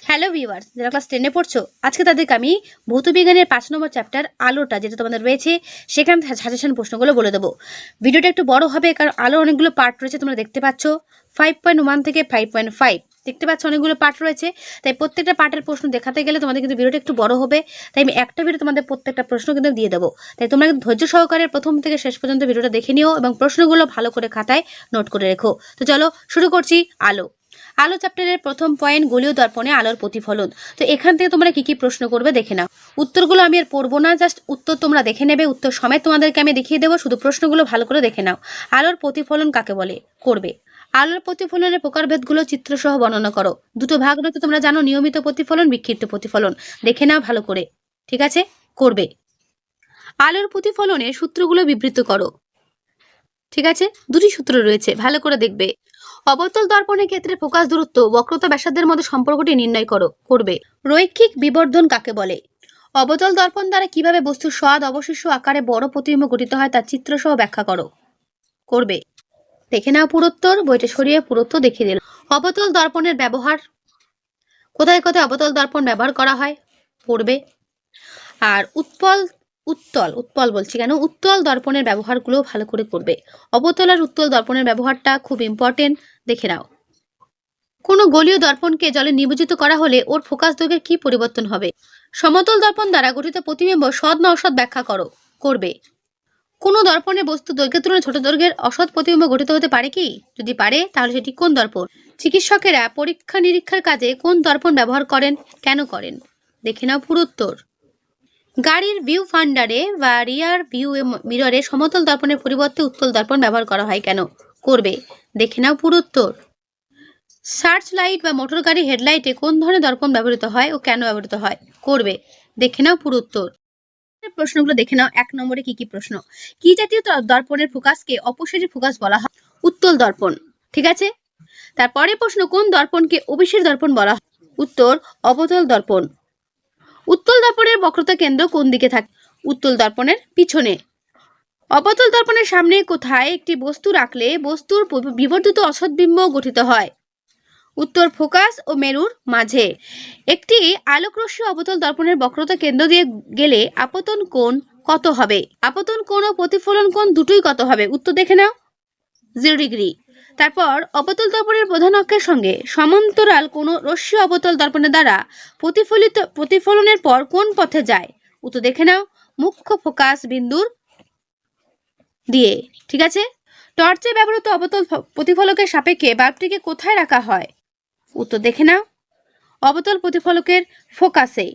Hello viewers, যারা class 10 এ পড়ছো, আজকে তাদেরকে আমি ভৌতবিজ্ঞানের 5 নম্বর চ্যাপ্টার আলোটা যেটা তোমাদের রয়েছে সেখান থেকে সাজেশন প্রশ্নগুলো বলে দেবো। ভিডিওটা একটু বড় হবে কারণ আলোর অনেকগুলো পার্ট রয়েছে, তোমরা দেখতে পাচ্ছ 5.1 থেকে 5.5 দেখতে পাচ্ছ অনেকগুলো পার্ট রয়েছে। তাই প্রত্যেকটা পার্টের প্রশ্ন দেখাতে গেলে তোমাদের কিন্তু ভিডিওটা একটু বড় হবে। তাই আমি একটা ভিডিও তোমাদের প্রত্যেকটা প্রশ্ন কিন্তু দিয়ে দেবো। তাই তোমরা কিন্তু ধৈর্য সহকারে প্রথম থেকে শেষ পর্যন্ত ভিডিওটা দেখে নিও এবং প্রশ্নগুলো ভালো করে খাতায় নোট করে রেখো। তো চলো শুরু করছি। আলো চ্যাপ্টারের প্রথম পয়েন্ট, গোলীয় দর্পণে আলোর প্রতিফলন। তো এখান থেকে তোমরা কি কি প্রশ্ন করবে দেখে নাও। উত্তরগুলো আমি আর পড়বো না, জাস্ট উত্তর তোমরা দেখে নেবে। উত্তর সমেত তোমাদেরকে আমি দেখিয়ে দেবো, শুধু প্রশ্নগুলো ভালো করে দেখে নাও। আলোর প্রতিফলন কাকে বলে করবে। আলোর প্রতিফলনের প্রকারভেদগুলো চিত্রসহ বর্ণনা করো। দুটো ভাগ রয়েছে তোমরা জানো, নিয়মিত প্রতিফলন, বিক্ষিপ্ত প্রতিফলন। দেখে নাও ভালো করে, ঠিক আছে, করবে। আলোর প্রতিফলনের সূত্রগুলো বিবৃত করো। ঠিক আছে, দুটি সূত্র রয়েছে, ভালো করে দেখবে। অবতল দর্পণের ক্ষেত্রে ফোকাস দূরত্ব বক্রতা ব্যাসার্ধের মধ্যে সম্পর্কটি নির্ণয় করবে। রৈখিক বিবর্ধন কাকে বলে। অবতল দর্পণ দ্বারা কিভাবে বস্তুর স্বাদ অবশিষ্ট আকারে বড় প্রতিবিম্ব গঠিত হয় তার চিত্রসহ ব্যাখ্যা করবে। দেখে নাও পুরোত্তর, বইটা সরিয়ে পুরোত্তর দেখিয়ে দিল। অবতল দর্পণের ব্যবহার, কোথায় কোথায় অবতল দর্পণ ব্যবহার করা হয় পড়বে। আর উত্তল দর্পণের ব্যবহারগুলো ভালো করে করবে। অবতল আর উত্তল দর্পণের ব্যবহারটা খুব ইম্পর্টেন্ট, দেখে নাও। কোনো গোলীয় দর্পণকে জলে নিমজ্জিত করা হলে ওর ফোকাস দৈর্ঘ্যের কি পরিবর্তন হবে। সমতল দর্পণ দ্বারা গঠিত প্রতিবিম্ব সৎ না অসৎ ব্যাখ্যা করবে। কোনো দর্পণে বস্তু দৈর্ঘ্যের তুলনায় ছোট দৈর্ঘ্যের অসৎ প্রতিবিম্ব গঠিত হতে পারে কি, যদি পারে তাহলে সেটি কোন দর্পণ। চিকিৎসকেরা পরীক্ষা নিরীক্ষার কাজে কোন দর্পণ ব্যবহার করেন, কেন করেন, দেখে নাও পুরোত্তর। গাড়ির ভিউ ফান্ডারে বা রিয়ার ভিউ মিররে সমতল দর্পণের পরিবর্তে উত্তল দর্পণ ব্যবহার করা হয় কেন করবে। দেখে নাও পুরোত্তর। সার্চ লাইট বা মোটর গাড়ি হেডলাইটে কোন ধরনের দর্পণ ব্যবহৃত হয় ও কেন ব্যবহৃত হয় করবে। দেখে নাও পুরোত্তর। প্রশ্নগুলো দেখে নাও। 1 নম্বরে কি কি প্রশ্ন। কি জাতীয় দর্পণের ফোকাসকে অপসারী ফোকাস বলা হয়। উত্তল দর্পণ, ঠিক আছে। তারপরে প্রশ্ন, কোন দর্পণকে অভিসারী দর্পণ বলা হয়। উত্তর অবতল দর্পণ। উত্তল দর্পণের বক্রতা কেন্দ্র কোন দিকে থাকে। উত্তল দর্পণের পিছনে। অবতল দর্পণের সামনে কোথায় একটি বস্তু রাখলে বস্তুর বিবর্ধিত অসৎবিম্ব গঠিত হয়। উত্তর ফোকাস ও মেরুর মাঝে। একটি আলোকরশ্মি অবতল দর্পণের বক্রতা কেন্দ্র দিয়ে গেলে আপতন কোণ কত হবে। আপতন কোণ ও প্রতিফলন কোণ দুটোই কত হবে। উত্তর দেখে নাও 0 ডিগ্রি। তারপর অবতল দর্পণের প্রধান অক্ষের সঙ্গে সমান্তরাল কোন রশ্মি অবতল দর্পণের দ্বারা প্রতিফলনের পর কোন পথে যায়। উত্তর দেখে নাও মুখ্য ফোকাস বিন্দুর দিয়ে, ঠিক আছে। টর্চে ব্যবহৃত অবতল প্রতিফলকের সাপেক্ষে বাল্বটিকে কোথায় রাখা হয়। উত্তর দেখে নাও অবতল প্রতিফলকের ফোকাসে।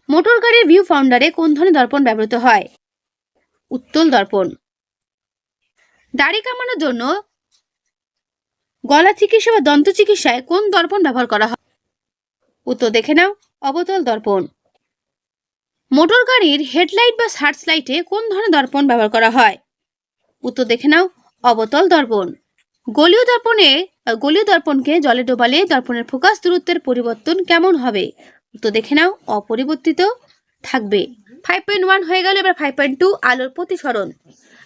মোটর গাড়ির ভিউ ফাউন্ডারে কোন ধরনের দর্পণ ব্যবহৃত হয়। উত্তল দর্পণ। দাড়ি কামানোর জন্য গলা চিকিৎসা বা দন্ত চিকিৎসায় কোন দর্পণ ব্যবহার করা হয়। উত্তর দেখে নাও অবতল দর্পণ। মোটর গাড়ির হেডলাইট বা সার্চ লাইটে কোন ধরনের দর্পণ ব্যবহার করা হয়। উত্তর দেখে নাও অবতল দর্পণ। গোলীয় দর্পণকে জলে ডোবালে দর্পণের ফোকাস দূরত্বের পরিবর্তন কেমন হবে। উত্তর দেখে নাও অপরিবর্তিত থাকবে। 5.1 হয়ে গেল। এবার 5.2 আলোর প্রতিসরণ।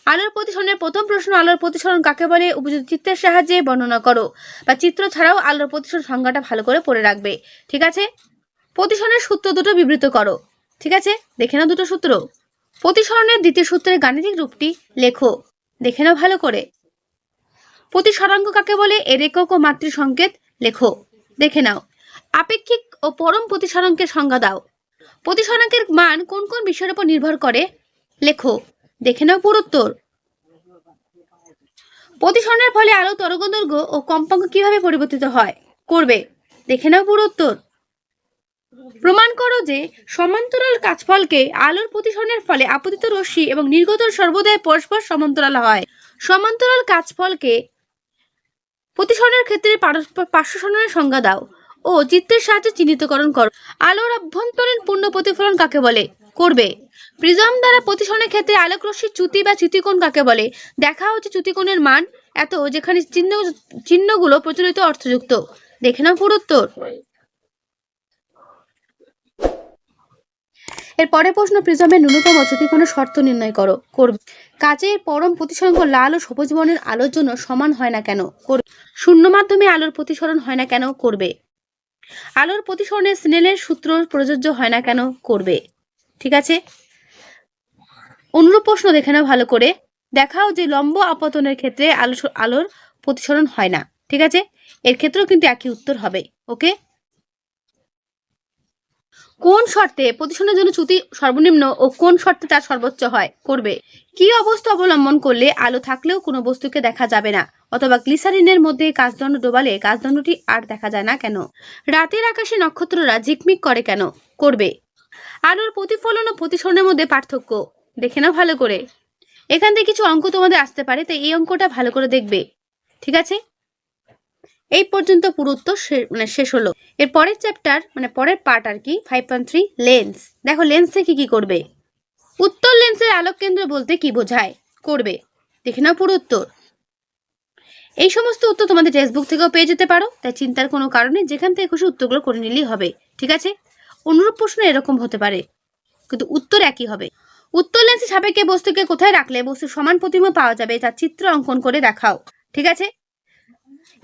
আলোর প্রতিসরণের প্রথম প্রশ্ন, আলোর প্রতিসরণ কাকে বলে উপযুক্ত চিত্রের সাহায্যে বর্ণনা করো। বা চিত্র ছাড়াও আলোর প্রতিসরণ সংজ্ঞাটা ভালো করে পড়ে রাখবে, ঠিক আছে। প্রতিসরণের সূত্র দুটো বিবৃত করো, ঠিক আছে, দেখে নাও দুটো সূত্র। প্রতিসরণের দ্বিতীয় সূত্রের গাণিতিক রূপটি লেখো, দেখে নাও ভালো করে। প্রতিসরাঙ্ক কাকে বলে এর একক ও মাত্রিক সংকেত লেখো, দেখে নাও। আপেক্ষিক ও পরম প্রতিসরাঙ্কের সংজ্ঞা দাও। প্রতিসরাঙ্কের মান কোন কোন বিষয়ের উপর নির্ভর করে লেখো, দেখে নাও পুরোত্তর। প্রতিসরণের ফলে আলো তরঙ্গদৈর্ঘ্য ও কম্পাঙ্ক কিভাবে পরিবর্তিত হয় করবে, দেখে নাও পুরোত্তর। প্রমাণ করো যে সমান্তরাল কাচফলকে আলোর প্রতিসরণের ফলে আপতিত রশ্মি এবং নির্গত সর্বদাই পরস্পর সমান্তরাল হয়। সমান্তরাল কাচফলকে প্রতিসরণের ক্ষেত্রে পার্শ্ব সরণের সংজ্ঞা দাও ও চিত্রের সাহায্যে চিহ্নিতকরণ করো। আলোর অভ্যন্তরীণ পূর্ণ প্রতিফলন কাকে বলে করবে। প্রিজম দ্বারা প্রতিসরণের ক্ষেত্রে আলোক রশ্মির চ্যুতি বা চ্যুতিকোণ কাকে বলে। দেখা হচ্ছে চ্যুতিকোণের মান এত যেখানে চিহ্নগুলো প্রচলিত অর্থযুক্ত, দেখে নাও পুরোত্তর। এর পরে প্রশ্ন, প্রিজমের ন্যূনতম চ্যুতিকোণের শর্ত নির্ণয় করবে। কাচের পরম প্রতিসরাঙ্ক লাল ও সবুজ বর্ণের আলোর জন্য সমান হয় না কেন করবে। শূন্য মাধ্যমে আলোর প্রতিসরণ হয় না কেন করবে। আলোর প্রতিসরণে স্নেলের সূত্র প্রযোজ্য হয় না কেন? করবে। ঠিক আছে, অনুরূপ প্রশ্ন দেখে নাও ভালো করে। দেখাও যে লম্ব আপতনের ক্ষেত্রে আলোর প্রতিসরণ হয় না। ঠিক আছে, এর ক্ষেত্রেও কিন্তু একই উত্তর হবে। ওকে, কোন শর্তে প্রতিসরণের জন্য চ্যুতি সর্বনিম্ন ও কোন শর্তে তার সর্বোচ্চ হয়? করবে। কি অবস্থা অবলম্বন করলে আলো থাকলেও কোনো বস্তুকে দেখা যাবে না? অথবা গ্লিসারিনের মধ্যে কাচদণ্ড ডোবালে কাচদণ্ডটি আর দেখা যায় না কেন? রাতের আকাশে নক্ষত্ররা ঝিকমিক করে কেন? করবে। আলোর প্রতিফলন ও প্রতিসরণের মধ্যে পার্থক্য দেখে নাও ভালো করে। এখান থেকে কিছু অঙ্ক তোমাদের আসতে পারে, তাই এই অঙ্কটা ভালো করে দেখবে। ঠিক আছে, এই পর্যন্ত পুরো উত্তর শেষ হলো। এর পরের চ্যাপ্টার পরের পার্ট আর কি 5.3 লেন্স। দেখো লেন্স থেকে কি করবে। উত্তর লেন্সের আলোক কেন্দ্র বলতে কি বোঝায়? করবে। দেখে নাও পুরো উত্তর। এই সমস্ত উত্তর তোমাদের টেক্সট বুক থেকেও পেয়ে যেতে পারো, তাই চিন্তার কোনো কারণে যেখান থেকে খুশি উত্তরগুলো করে নিলেই হবে। ঠিক আছে, অনুরূপ প্রশ্ন এরকম হতে পারে কিন্তু উত্তর একই হবে। উত্তর লেন্সের সাপেক্ষে বস্তুকে কোথায় রাখলে বস্তুর সমান প্রতিবিম্ব পাওয়া যাবে তার চিত্র অঙ্কন করে দেখাও। ঠিক আছে,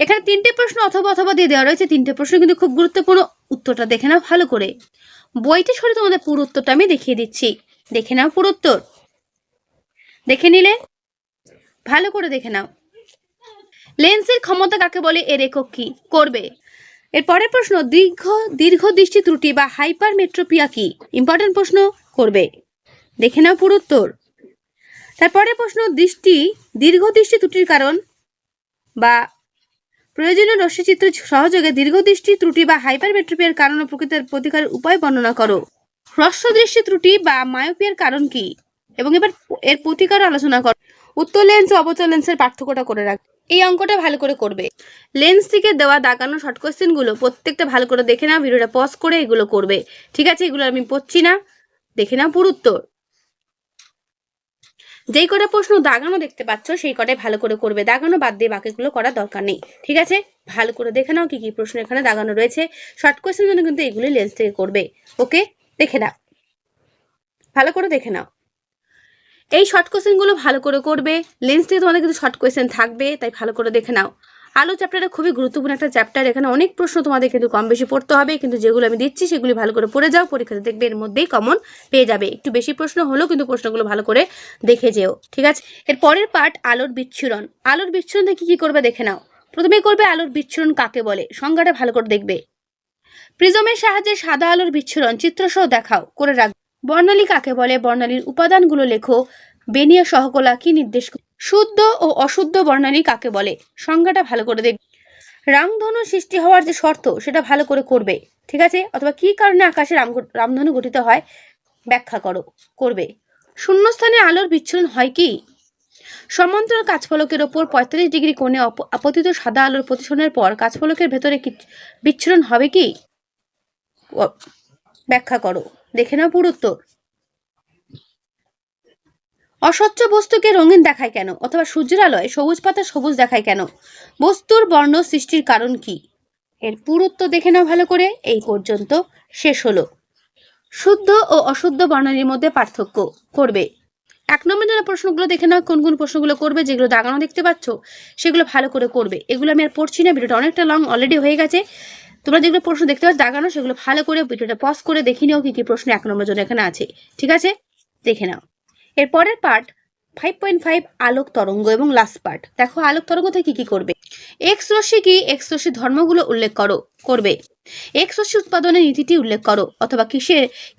এখানে 3টে প্রশ্ন অথবা অথবা দিয়ে দেওয়া রয়েছে। 3টে প্রশ্ন কিন্তু খুব গুরুত্বপূর্ণ, উত্তরটা দেখে নাও ভালো করে। বইটি সরে তোমাদের পুরো উত্তরটা আমি দেখিয়ে দিচ্ছি। দেখে নাও পুরো উত্তর। দেখে নিলে ভালো করে দেখে নাও। লেন্সের ক্ষমতা কাকে বলে? এর একক কি? করবে। এর পরের প্রশ্ন, দীর্ঘ দৃষ্টি ত্রুটি বা হাইপারমেট্রোপিয়া কি? ইম্পর্টেন্ট প্রশ্ন, করবে। দেখে নাও পুরো উত্তর। তারপরের প্রশ্ন, দীর্ঘ দৃষ্টি ত্রুটির কারণ বা প্রয়োজনীয় রশ্মিচিত্র সহযোগে দীর্ঘ দৃষ্টি ত্রুটি বা হাইপারমেট্রোপিয়ার কারণ ও প্রতিকারের উপায় বর্ণনা করো। হ্রস্ব দৃষ্টি ত্রুটি বা মায়োপিয়ার কারণ কি এবং এবার এর প্রতিকার আলোচনা করো। উত্তর লেন্স ও অবতল লেন্সের পার্থক্যটা করে রাখ। এই অঙ্কটা ভালো করে করবে। লেন্স থেকে দেওয়া দাগানো শর্ট কোয়েশ্চেন গুলো প্রত্যেকটা ভালো করে দেখে নাও, ভিডিওটা পজ করে এগুলো করবে। ঠিক আছে, এগুলো আমি পড়ছি না, দেখে নাও পুরো উত্তর। যেই কটা প্রশ্ন দাগানো দেখতে পাচ্ছ সেই কটাই ভালো করে করবে, দাগানো বাদ দিয়ে বাকিগুলো করার দরকার নেই। ঠিক আছে, ভালো করে দেখে নাও কি কি প্রশ্ন এখানে দাগানো রয়েছে। শর্ট কোয়েশ্চেন জন্য কিন্তু এগুলি লেন্স থেকে করবে। ওকে, দেখে নাও ভালো করে দেখে নাও। এই শর্ট কোয়েশ্চেন গুলো ভালো করে করবে। লেন্স থেকে তোমাদের কিন্তু শর্ট কোয়েশ্চেন থাকবে, তাই ভালো করে দেখে নাও। আলো চ্যাপ্টারটা খুবই গুরুত্বপূর্ণ একটা চ্যাপ্টার, এখানে অনেক প্রশ্ন তোমাদের কিন্তু কম বেশি পড়তে হবে, কিন্তু যেগুলো আমি দিচ্ছি সেগুলি ভালো করে পড়ে যাও, পরীক্ষাতে দেখবে এর মধ্যেই কমন পেয়ে যাবে। একটু বেশি প্রশ্ন হলেও কিন্তু প্রশ্নগুলো ভালো করে দেখে যেও। ঠিক আছে, এর পরের পার্ট আলোর বিচ্ছুরণ। আলোর বিচ্ছুরণ থেকে কি করবে দেখে নাও। প্রথমে করবে আলোর বিচ্ছুরণ কাকে বলে, সংজ্ঞাটা ভালো করে দেখবে। প্রিজমের সাহায্যে সাদা আলোর বিচ্ছুরণ চিত্রসহ দেখাও, করে রাখবে। বর্ণালী কাকে বলে, বর্ণালীর উপাদানগুলো লেখো। বেনিয়া সহকলা কি নির্দেশ করে? শুদ্ধ ও অশুদ্ধ বর্ণালী কাকে বলে, সংজ্ঞাটা ভালো করে দেখবে। রামধনু সৃষ্টি হওয়ার যে শর্ত সেটা ভালো করে করবে। ঠিক আছে, অথবা কি কারণে আকাশে রামধনু গঠিত হয় ব্যাখ্যা করো, করবে। শূন্যস্থানে আলোর বিচ্ছুরণ হয় কি? সমান্তরাল কাঁচফলকের ওপর 45 ডিগ্রি কোণে আপতিত সাদা আলোর প্রতিসরণের পর কাঁচফলকের ভেতরে বিচ্ছুরণ হবে কি? ব্যাখ্যা করো, দেখে নাও পুরো উত্তর। অস্বচ্ছ বস্তুকে রঙিন দেখায় কেন, অথবা সূর্যের আলোয় সবুজ পাতা সবুজ দেখায় কেন? বস্তুর বর্ণ সৃষ্টির কারণ কি? এর পুরো উত্তর দেখে নাও ভালো করে। এই পর্যন্ত শেষ হলো। শুদ্ধ ও অশুদ্ধ বর্ণালীর মধ্যে পার্থক্য, করবে। 1 নম্বর জন্য প্রশ্নগুলো দেখে নাও, কোন কোন প্রশ্নগুলো করবে। যেগুলো দাগানো দেখতে পাচ্ছ সেগুলো ভালো করে করবে। এগুলো আমি আর পড়ছি না, ভিডিওটা অনেকটা লং অলরেডি হয়ে গেছে। তোমরা যেগুলো প্রশ্ন দেখতে পাচ্ছ দাগানো সেগুলো ভালো করে ভিডিওটা পজ করে দেখে নিও কি কি প্রশ্ন 1 নম্বর জন্য এখানে আছে। ঠিক আছে, দেখে নাও। এর পরের পার্ট 5.5 আলোক তরঙ্গ এবং লাস্ট পার্ট। দেখো আলোক তরঙ্গ থেকে কি করবে। এক্স রশ্মি কি, এক্স রশ্মির ধর্মগুলো উল্লেখ করো, করবে। এক্স রশ্মি উৎপাদনের নীতিটি উল্লেখ করো, অথবা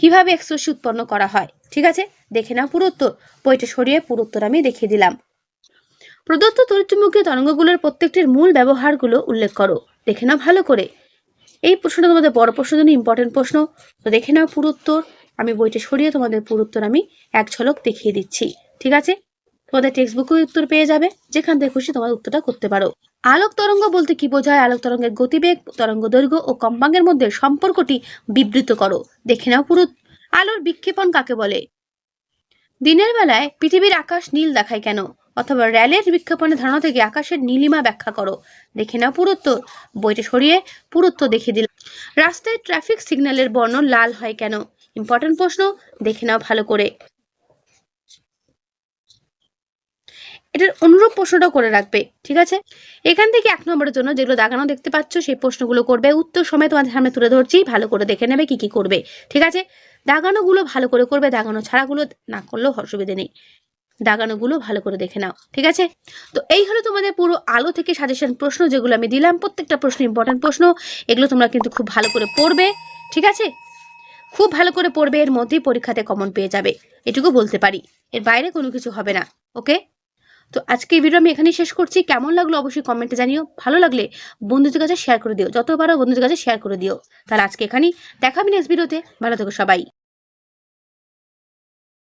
কিভাবে এক্স রশ্মি উৎপন্ন করা হয়। ঠিক আছে, দেখে নাও পুরো উত্তর। বইটা সরিয়ে পুরো উত্তর আমি দেখিয়ে দিলাম। প্রদত্ত তড়িৎচুম্বকীয় তরঙ্গগুলোর প্রত্যেকটির মূল ব্যবহারগুলো উল্লেখ করো, দেখে নাও ভালো করে। এই প্রশ্নটা তোমাদের বড় প্রশ্নের জন্য ইম্পর্টেন্ট প্রশ্ন, তো দেখে নাও পুরো উত্তর। আমি বইটা সরিয়ে তোমাদের পুরো উত্তর আমি এক ঝলক দেখিয়ে দিচ্ছি। ঠিক আছে, তোমাদের টেক্সট বুকে উত্তর পেয়ে যাবে, যেখান থেকে খুশি তোমার উত্তরটা করতে পারো। আলোক তরঙ্গ বলতে কি বোঝায়? আলোক তরঙ্গের গতিবেগ, তরঙ্গ দৈর্ঘ্য ও কম্পাঙ্কের মধ্যে সম্পর্কটি বিবৃত করো, দেখে নাও পুরো। আলোর বিক্ষেপণ কাকে বলে? দিনের বেলায় পৃথিবীর আকাশ নীল দেখায় কেন, অথবা র্যালের বিক্ষেপণের ধারণা থেকে আকাশের নীলিমা ব্যাখ্যা করো, দেখে নাও পুরো উত্তর। বইটা সরিয়ে পুরো উত্তর দেখিয়ে দিলাম। রাস্তায় ট্রাফিক সিগন্যালের বর্ণ লাল হয় কেন? ইম্পর্টেন্ট প্রশ্ন, দেখে নাও ভালো করে। এটার অনুরূপ প্রশ্নটাও করে রাখবে, ঠিক আছে? এখান থেকে 1 নম্বরের জন্য যেগুলো দাগানো দেখতে পাচ্ছ সেই প্রশ্নগুলো করবে, উত্তর সময় তোমাদের সামনে তুলে ধরছি, ভালো করে দেখে নেবে কি কি করবে, ঠিক আছে? দাগানোগুলো ভালো করে করবে, দাগানো ছাড়াগুলো না করলেও অসুবিধে নেই, দাগানোগুলো ভালো করে দেখে নাও, ঠিক আছে? তো এই হলো তোমাদের পুরো আলো থেকে সাজেশন প্রশ্ন যেগুলো আমি দিলাম, প্রত্যেকটা প্রশ্ন ইম্পর্টেন্ট প্রশ্ন, এগুলো তোমরা কিন্তু খুব ভালো করে পড়বে, ঠিক আছে? খুব ভালো করে পড়বে, এর মধ্যেই পরীক্ষাতে কমন পেয়ে যাবে, এটুকু বলতে পারি, এর বাইরে কোনো কিছু হবে না, ওকে? তো আজকে এই ভিডিও আমি এখানেই শেষ করছি, কেমন লাগলো অবশ্যই কমেন্টে জানিও, ভালো লাগলে বন্ধুদের কাছে শেয়ার করে দিও, যত পারো বন্ধুদের কাছে শেয়ার করে দিও। তাহলে আজকে এখানেই, দেখা হবে নেক্সট ভিডিওতে, ভালো থেকো সবাই।